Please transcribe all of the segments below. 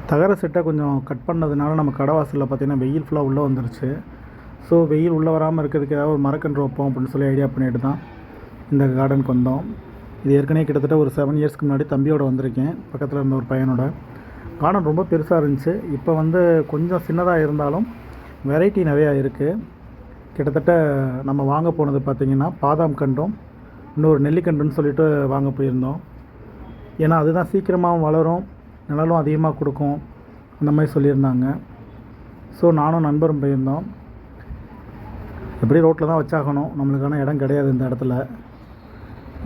தகர செட்டை கொஞ்சம் கட் பண்ணதுனால நம்ம கடை வாசலில் பார்த்திங்கன்னா வெயில் ஃபுல்லாக உள்ளே வந்துருச்சு. ஸோ வெயில் உள்ளே வராமல் இருக்கிறதுக்கு ஏதாவது ஒரு மரக்கன்று வைப்போம் அப்படின்னு சொல்லி ஐடியா பண்ணிட்டு தான் இந்த கார்டனுக்கு வந்தோம். இது ஏற்கனவே கிட்டத்தட்ட ஒரு 7 இயர்ஸ்க்கு முன்னாடி தம்பியோடு வந்திருக்கேன், பக்கத்தில் இருந்த ஒரு பையனோட. கார்டன் ரொம்ப பெருசாக இருந்துச்சு. இப்போ வந்து கொஞ்சம் சின்னதாக இருந்தாலும் வெரைட்டி நிறையா இருக்குது. கிட்டத்தட்ட நம்ம வாங்க போனது பார்த்திங்கன்னா பாதாம் கன்றும் இன்னொரு நெல்லிக்கன்றுன்னு சொல்லிட்டு வாங்க போயிருந்தோம். ஏன்னா அதுதான் சீக்கிரமாகவும் வளரும், நிழலும் அதிகமாக கொடுக்கும் அந்த மாதிரி சொல்லியிருந்தாங்க. ஸோ நானும் நண்பரும் போயிருந்தோம். எப்படி ரோட்டில் தான் வச்சாகணும், நம்மளுக்கான இடம் கிடையாது இந்த இடத்துல.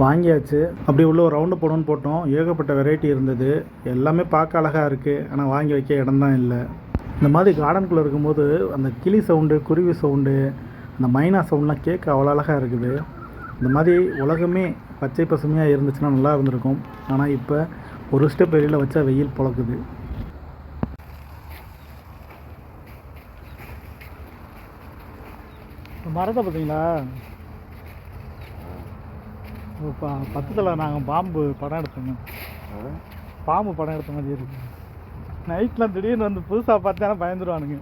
வாங்கியாச்சு. அப்படி உள்ள ஒரு ரவுண்டு போடணும்னு போட்டோம். ஏகப்பட்ட வெரைட்டி இருந்தது. எல்லாமே பார்க்க அழகாக இருக்குது, ஆனால் வாங்கி வைக்க இடம் தான் இல்லை. இந்த மாதிரி கார்டனுக்குள்ளே இருக்கும்போது அந்த கிளி சவுண்டு, குருவி சவுண்டு, அந்த மைனா சவுண்ட்லாம் கேட்க அவ்வளோ அழகாக இருக்குது. இந்த மாதிரி உலகமே பச்சை பசுமையாக இருந்துச்சுன்னா நல்லா இருந்திருக்கும். ஆனால் இப்போ ஒரு ஸ்டெப் வெளியில் வச்சா வெயில் பொழக்குது. மரத்தை பார்த்தீங்களா? பக்கத்தில் நாங்கள் பாம்பு படம் எடுத்தோங்க. பாம்பு படம் எடுத்த மாதிரி இருக்கு. நைட்லாம் திடீர்னு வந்து புதுசாக பார்த்தா பயந்துருவானுங்க.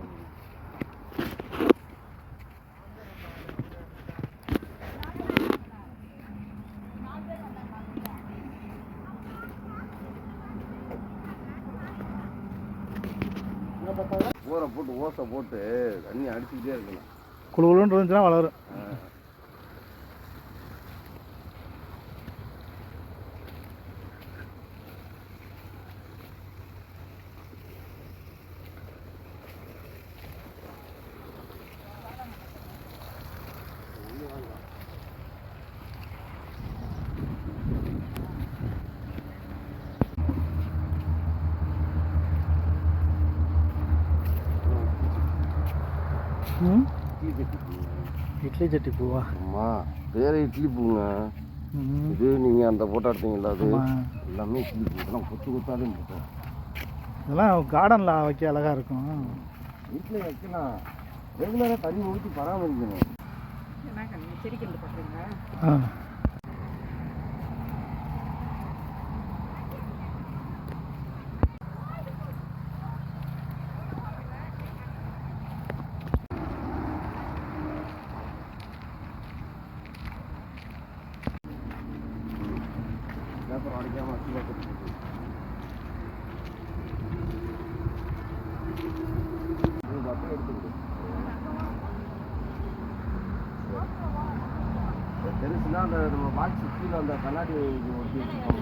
ஊரை போட்டு ஓசை போட்டு தண்ணி அடிச்சுக்கிட்டே இருக்கணும். குழுன்னு இருந்துச்சுன்னா வளரும். இட்லி சட்டி பூவா? ஆமாம், வேறு இட்லி பூங்க. இது நீங்கள் அந்த ஃபோட்டோ எடுத்தீங்களா? அது எல்லாமே இட்லி பூ. இதெல்லாம் கொத்து கொத்தாலும் போட்டோம். இதெல்லாம் கார்டனில் வைக்க அழகாக இருக்கும். வீட்டில் வைக்கலாம். ரெகுலராக தண்ணி ஊற்றி பராமரிக்கணும். செடிக்கன்று பார்க்குறீங்களா? அப்புறம் அடிக்காமல் பெருசுனா அந்த நம்ம பாக்ஸ் கீழே அந்த கண்ணாடி ஒட்டி வச்சுருக்கோம்.